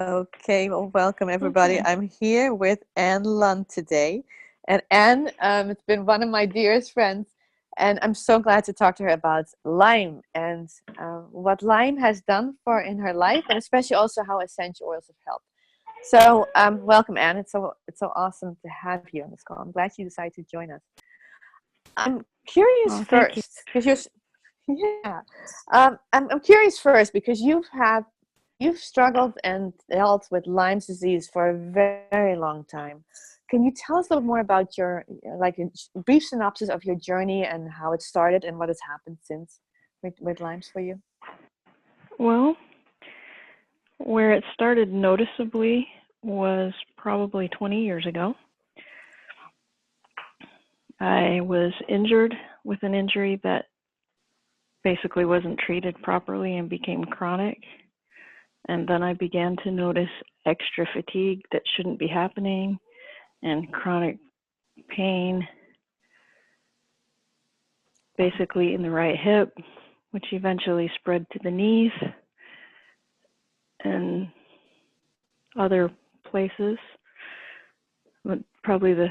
Okay, well, welcome everybody. Okay. I'm here with Anne Lund today. And Anne, it's been one of my dearest friends, and I'm so glad to talk to her about Lyme and what Lyme has done for in her life, and especially also how essential oils have helped. So, welcome, Anne. It's so awesome to have you on this call. I'm glad you decided to join us. I'm curious Oh, thank you. first because yeah. I'm curious first because you've struggled and dealt with Lyme's disease for a very long time. Can you tell us a little more about your like a brief synopsis of your journey and how it started and what has happened since with Lyme's for you? Well, where it started noticeably was probably 20 years ago. I was injured with an injury that basically wasn't treated properly and became chronic. And then I began to notice extra fatigue that shouldn't be happening and chronic pain, basically in the right hip, which eventually spread to the knees and other places. But probably the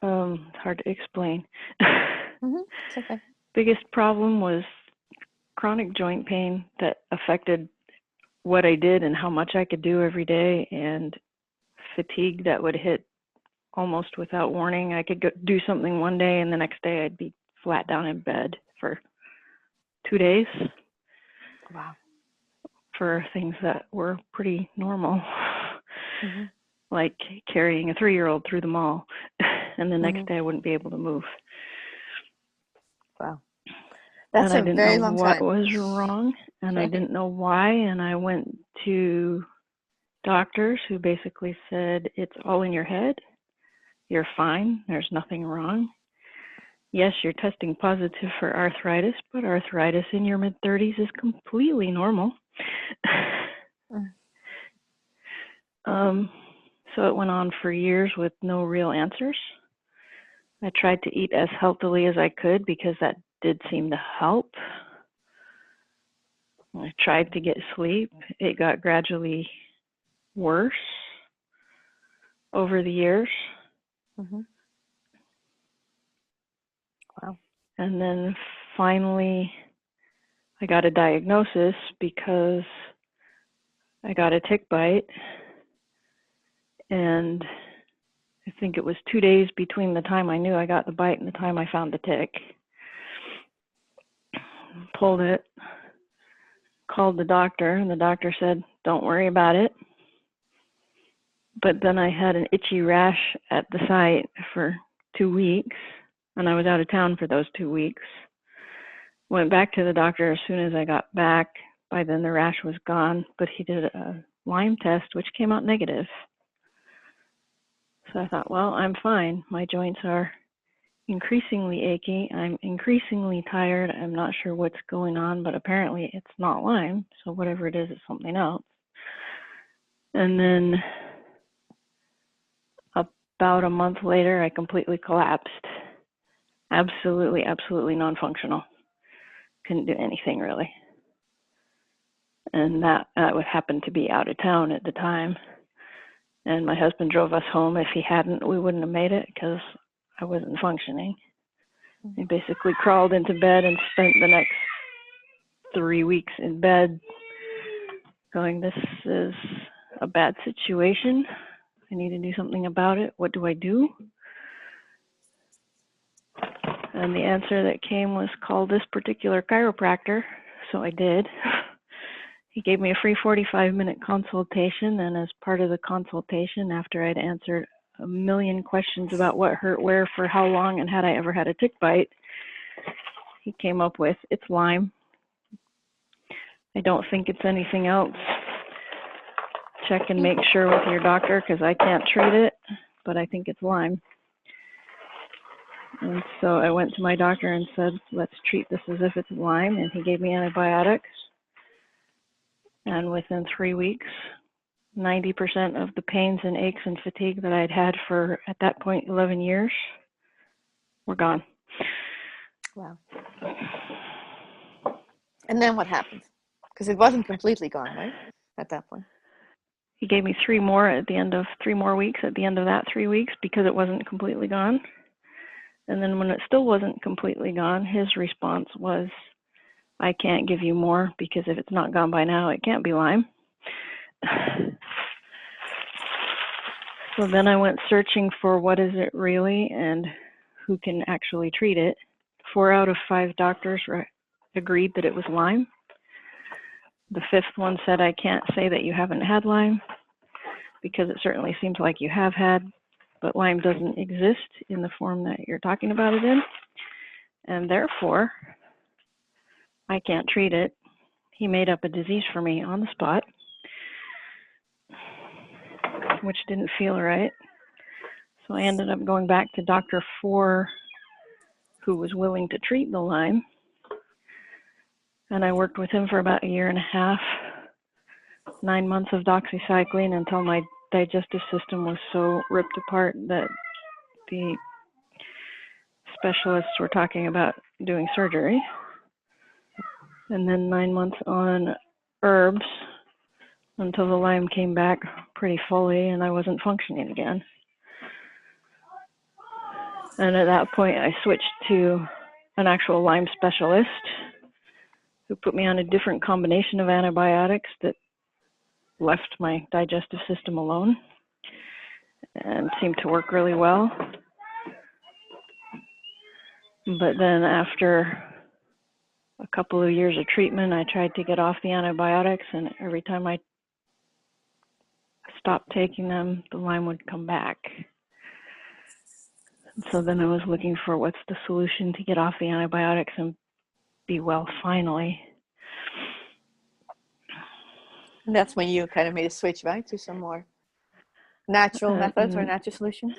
it's hard to explain. It's okay. Biggest problem was chronic joint pain that affected what I did and how much I could do every day, and fatigue that would hit almost without warning. I could do something one day and the next day I'd be flat down in bed for 2 days Wow. for things that were pretty normal, Mm-hmm. like carrying a 3-year-old through the mall, and the next Mm-hmm. day I wouldn't be able to move. Wow. And That's I a didn't know very long what time. was wrong, and I Right. didn't know why, and I went to doctors who basically said, it's all in your head, you're fine, there's nothing wrong. Yes, you're testing positive for arthritis, but arthritis in your mid-30s is completely normal. Mm. So it went on for years with no real answers. I tried to eat as healthily as I could because that did seem to help. I tried to get sleep. It got gradually worse over the years. Mm-hmm. Wow. And then finally, I got a diagnosis because I got a tick bite. And I think it was 2 days between the time I knew I got the bite and the time I found the tick. Pulled it, called the doctor, and the doctor said, don't worry about it. But then I had an itchy rash at the site for 2 weeks, and I was out of town for those 2 weeks. Went back to the doctor as soon as I got back. By then the rash was gone, but he did a Lyme test, which came out negative. So I thought, well, I'm fine. My joints are increasingly achy. I'm increasingly tired. I'm not sure what's going on, but apparently it's not Lyme. So whatever it is, it's something else. And then about a month later, I completely collapsed. Absolutely, absolutely non-functional. Couldn't do anything really. And that would happen to be out of town at the time. And my husband drove us home. If he hadn't, we wouldn't have made it because I wasn't functioning. I basically crawled into bed and spent the next 3 weeks in bed going, this is a bad situation. I need to do something about it. What do I do? And the answer that came was call this particular chiropractor. So I did. He gave me a free 45-minute consultation, and as part of the consultation, after I'd answered a million questions about what hurt where for how long and had I ever had a tick bite, he came up with, it's Lyme. I don't think it's anything else. Check and make sure with your doctor because I can't treat it, but I think it's Lyme. And so I went to my doctor and said, let's treat this as if it's Lyme, and he gave me antibiotics. And within 3 weeks, 90% of the pains and aches and fatigue that I'd had for, at that point, 11 years were gone. Wow. And then what happened? Because it wasn't completely gone, right? at that point? He gave me 3 more at the end of 3 more weeks at the end of that 3 weeks because it wasn't completely gone. And then when it still wasn't completely gone, his response was, I can't give you more because if it's not gone by now, it can't be Lyme. So then I went searching for what is it really and who can actually treat it. 4 out of 5 doctors agreed that it was Lyme. The 5th one said, I can't say that you haven't had Lyme because it certainly seems like you have had, but Lyme doesn't exist in the form that you're talking about it in. And therefore, I can't treat it. He made up a disease for me on the spot, which didn't feel right. So I ended up going back to Dr. 4, who was willing to treat the Lyme. And I worked with him for about 1.5 years, 9 months of doxycycline until my digestive system was so ripped apart that the specialists were talking about doing surgery. And then 9 months on herbs until the Lyme came back pretty fully and I wasn't functioning again. And at that point, I switched to an actual Lyme specialist who put me on a different combination of antibiotics that left my digestive system alone and seemed to work really well. But then after a couple of years of treatment, I tried to get off the antibiotics, and every time I stopped taking them, the Lyme would come back. And so then I was looking for what's the solution to get off the antibiotics and be well finally. And that's when you kind of made a switch, right, to some more natural methods or natural solutions?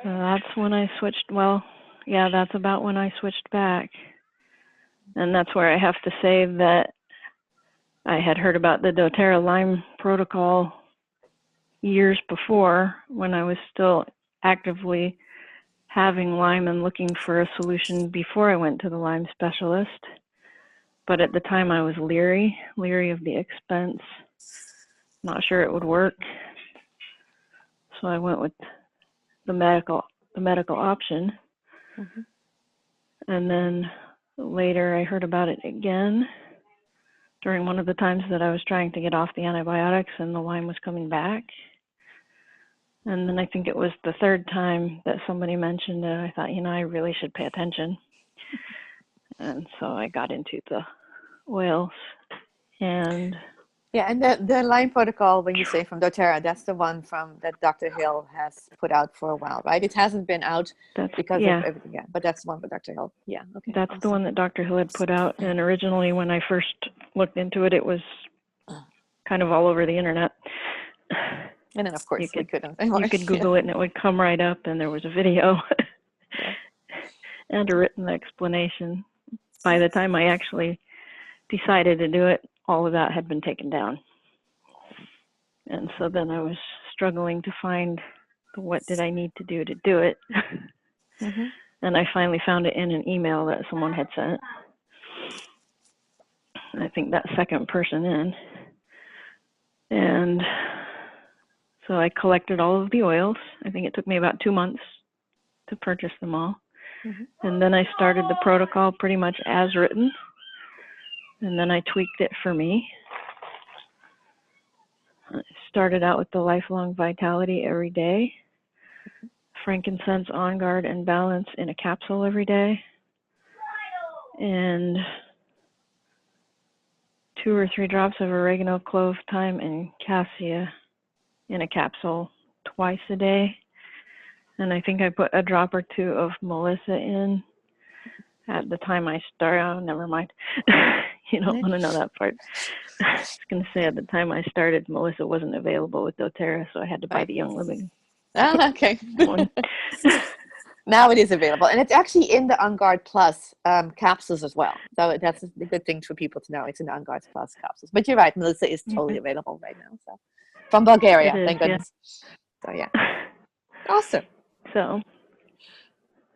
That's when I switched. Well, yeah, that's about when I switched back. And that's where I have to say that I had heard about the doTERRA Lyme protocol years before when I was still actively having Lyme and looking for a solution before I went to the Lyme specialist. But at the time I was leery of the expense, not sure it would work. So I went with the medical option. Mm-hmm. And then later I heard about it again during one of the times that I was trying to get off the antibiotics and the Lyme was coming back. And then I think it was the 3rd time that somebody mentioned it. I thought, I really should pay attention. And so I got into the oils. And yeah, and the Lyme protocol, when you say from doTERRA, that's the one from that Dr. Hill has put out for a while, right? It hasn't been out because of everything, but that's the one with Dr. Hill. Yeah, okay. That's awesome. The one that Dr. Hill had put out. And originally when I first looked into it, it was kind of all over the internet. And then, of course, you could Google it and it would come right up, and there was a video and a written explanation. By the time I actually decided to do it, all of that had been taken down. And so then I was struggling to find what did I need to do it. Mm-hmm. And I finally found it in an email that someone had sent. I think that second person in. And so I collected all of the oils. I think it took me about 2 months to purchase them all. Mm-hmm. And then I started the protocol pretty much as written. And then I tweaked it for me. I started out with the Lifelong Vitality every day. Frankincense, On Guard, and Balance in a capsule every day. And 2 or 3 drops of oregano, clove, thyme, and cassia in a capsule twice a day. And I think I put a drop or 2 of Melissa in at the time I started. Oh, never mind. You don't want to know that part. I was going to say at the time I started, Melissa wasn't available with doTERRA, so I had to buy the Young Living. Okay. Now it is available. And it's actually in the On Guard Plus capsules as well. So that's a good thing for people to know. It's in the On Guard Plus capsules. But you're right, Melissa is totally available right now. So from Bulgaria, thank goodness. So yeah. Awesome. So.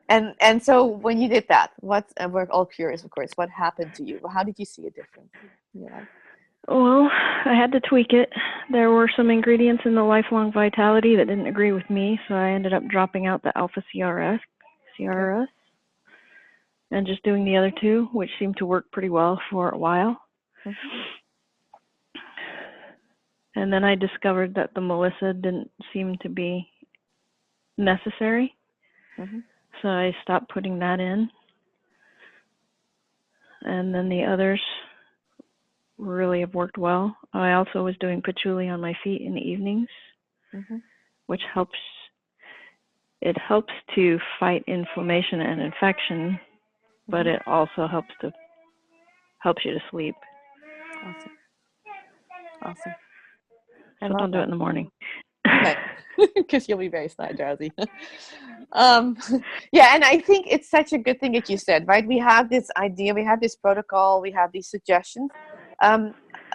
And so when you did that, we're all curious, of course, what happened to you? How did you see a difference in your life? Well, I had to tweak it. There were some ingredients in the Lifelong Vitality that didn't agree with me, so I ended up dropping out the Alpha Okay. CRS, and just doing the other two, which seemed to work pretty well for a while. Mm-hmm. And then I discovered that the Melissa didn't seem to be necessary, Mm-hmm. so I stopped putting that in. And then the others really have worked well. I also was doing patchouli on my feet in the evenings, Mm-hmm. which helps. It helps to fight inflammation and infection, but Mm-hmm. it also helps you to sleep. Awesome. Awesome. I So love don't do it that. in the morning. Okay. Because you'll be very drowsy. um, yeah, and I think it's such a good thing that you said, right? We have this idea, we have this protocol, we have these suggestions. Um,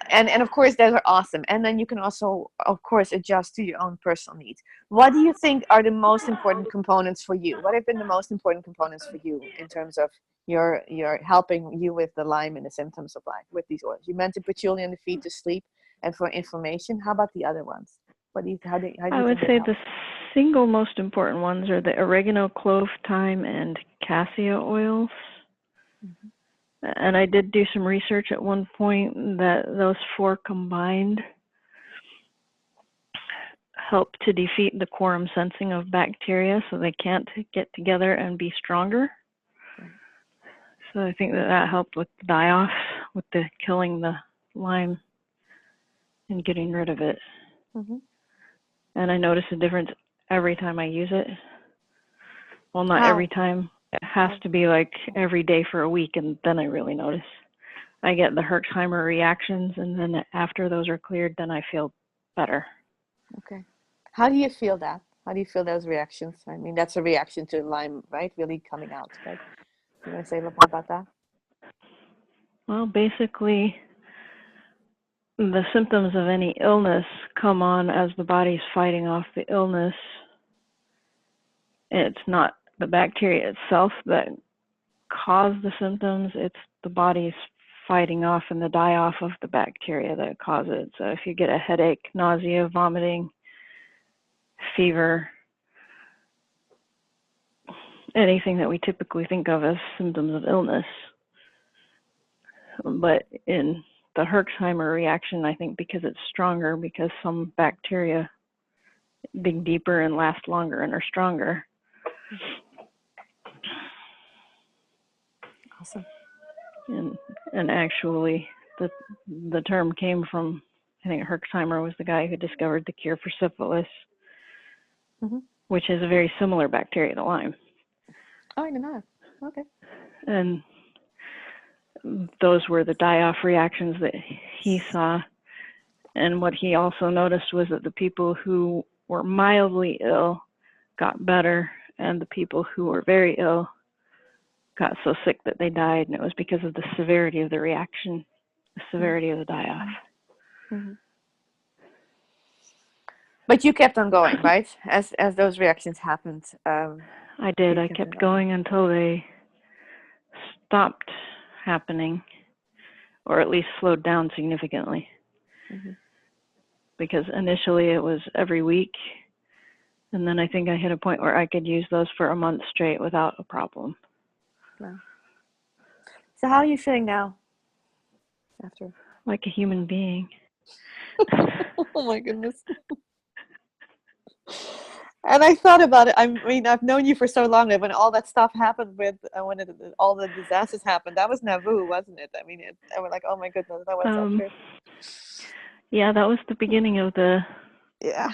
and of course, those are awesome. And then you can also, of course, adjust to your own personal needs. What do you think are the most important components for you? What have been the most important components for you in terms of your helping you with the Lyme and the symptoms of Lyme with these oils? You mentioned patchouli on the feet to sleep and for inflammation. How about the other ones? How do I you would think it say helps? the single most important ones are the oregano, clove, thyme, and cassia oils. Mm-hmm. And I did do some research at one point that those four combined help to defeat the quorum sensing of bacteria, so they can't get together and be stronger. Right. So I think that helped with the die-off, with the killing the Lyme and getting rid of it. Mm-hmm. And I notice a difference every time I use it. Well, not every How? time. It has to be like every day for a week, and then I really notice. I get the Herxheimer reactions, and then after those are cleared, then I feel better. Okay. How do you feel that? How do you feel those reactions? I mean, that's a reaction to Lyme, right? Really coming out. But you want to say a little more about that? Well, basically, the symptoms of any illness come on as the body's fighting off the illness. It's not the bacteria itself that cause the symptoms, it's the body's fighting off and the die off of the bacteria that cause it. So if you get a headache, nausea, vomiting, fever, anything that we typically think of as symptoms of illness. But in the Herxheimer reaction, I think because it's stronger, because some bacteria dig deeper and last longer and are stronger. Awesome. And actually, the term came from, I think Herxheimer was the guy who discovered the cure for syphilis, Mm-hmm. which is a very similar bacteria to Lyme. Oh, I didn't know. Okay. And those were the die-off reactions that he saw. And what he also noticed was that the people who were mildly ill got better, and the people who were very ill got so sick that they died, and it was because of the severity of the reaction, the severity of the die-off. Mm-hmm. But you kept on going, right? As those reactions happened. I did. You I kept on kept going. going until they stopped happening, or at least slowed down significantly. Mm-hmm. Because initially it was every week, and then I think I hit a point where I could use those for a month straight without a problem. Wow. So how are you feeling now? After? Like a human being. Oh my goodness. And I thought about it. I mean, I've known you for so long that when all that stuff happened with all the disasters happened, that was Nauvoo, wasn't it? I mean, I was like, oh my goodness, that was after. Yeah, that was the beginning of the Yeah.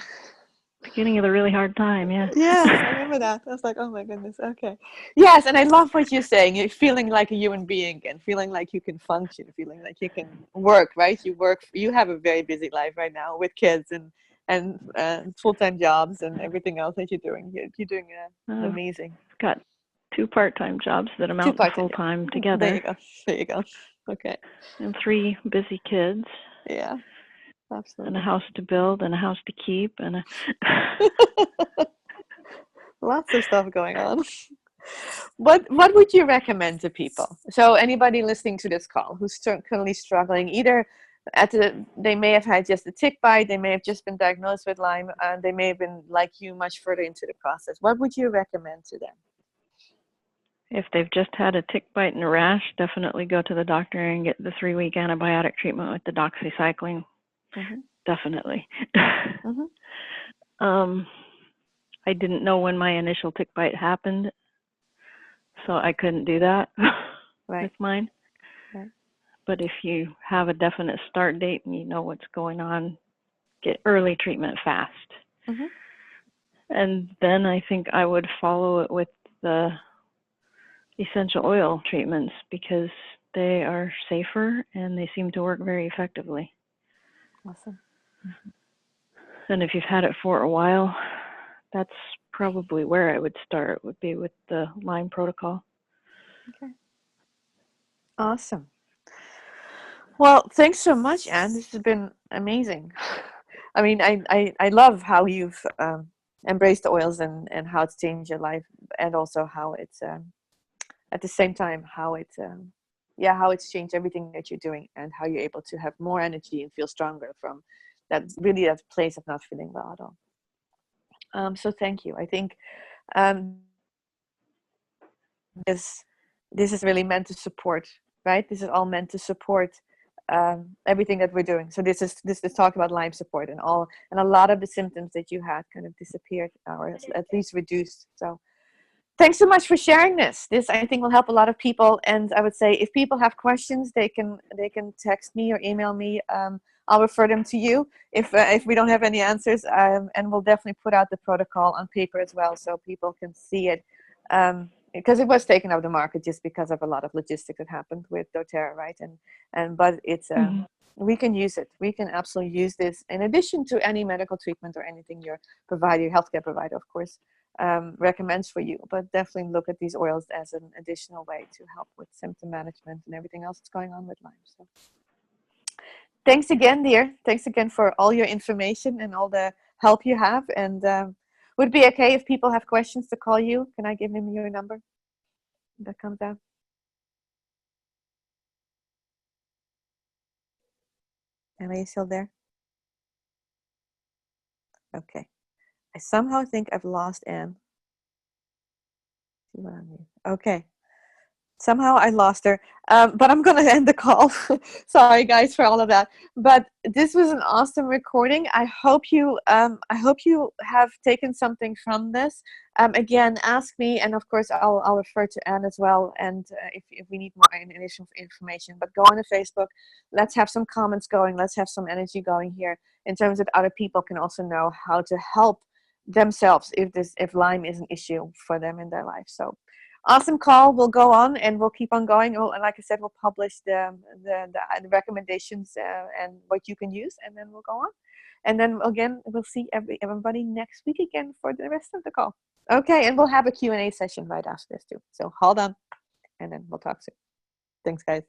really hard time. Yeah. Yes, I remember that. I was like, oh my goodness, okay. Yes, and I love what you're saying. You're feeling like a human being and feeling like you can function, feeling like you can work, right? You have a very busy life right now with kids and full-time jobs and everything else that you're doing. You're doing I've amazing. got 2 part-time jobs that Two amount to part-time job. full-time There you together, go. There you go. Okay. and 3 busy kids, Yeah, and a absolutely. house to build, and a house to keep, and a Lots of stuff going on. What would you recommend to people? So anybody listening to this call who's currently struggling, either they may have had just a tick bite, they may have just been diagnosed with Lyme, and they may have been like you much further into the process. What would you recommend to them? If they've just had a tick bite and a rash, definitely go to the doctor and get the 3-week antibiotic treatment with the doxycycline. Mm-hmm. Definitely. Mm-hmm. I didn't know when my initial tick bite happened, so I couldn't do that Right. with mine. Right. But if you have a definite start date and you know what's going on, get early treatment fast. Mm-hmm. And then I think I would follow it with the essential oil treatments because they are safer and they seem to work very effectively. Awesome. And if you've had it for a while, that's probably where I would start, would be with the Lyme protocol. Okay. Awesome. Well, thanks so much, Anne. This has been amazing. I mean, I love how you've embraced the oils and how it's changed your life, and also how it's at the same time how it's how it's changed everything that you're doing, and how you're able to have more energy and feel stronger from that place of not feeling well at all. So thank you. I think um, this is really meant to support, right? This is all meant to support everything that we're doing. So this is talk about Lyme support, and a lot of the symptoms that you had kind of disappeared, or at least reduced. So thanks so much for sharing this. This, I think, will help a lot of people. And I would say if people have questions, they can text me or email me. I'll refer them to you if we don't have any answers, and we'll definitely put out the protocol on paper as well, so people can see it. Because it was taken off the market just because of a lot of logistics that happened with doTERRA, right? But it's we can use it. We can absolutely use this in addition to any medical treatment or anything your provider, your healthcare provider, of course, recommends for you. But definitely look at these oils as an additional way to help with symptom management and everything else that's going on with Lyme. So thanks again, dear. Thanks again for all your information and all the help you have. And would it be okay if people have questions to call you? Can I give them your number that comes out? Am I still there? Okay. I somehow think I've lost Anne. Okay. Somehow I lost her, but I'm going to end the call. Sorry, guys, for all of that. But this was an awesome recording. I hope you have taken something from this. Again, ask me, and of course, I'll refer to Anne as well. And if we need more additional information, but go on to Facebook. Let's have some comments going. Let's have some energy going here in terms that other people can also know how to help themselves if Lyme is an issue for them in their life. So. Awesome call. We'll go on and we'll keep on going. And like I said, we'll publish the recommendations and what you can use, and then we'll go on. And then again, we'll see everybody next week again for the rest of the call. Okay, and we'll have a Q&A session right after this too. So hold on, and then we'll talk soon. Thanks, guys.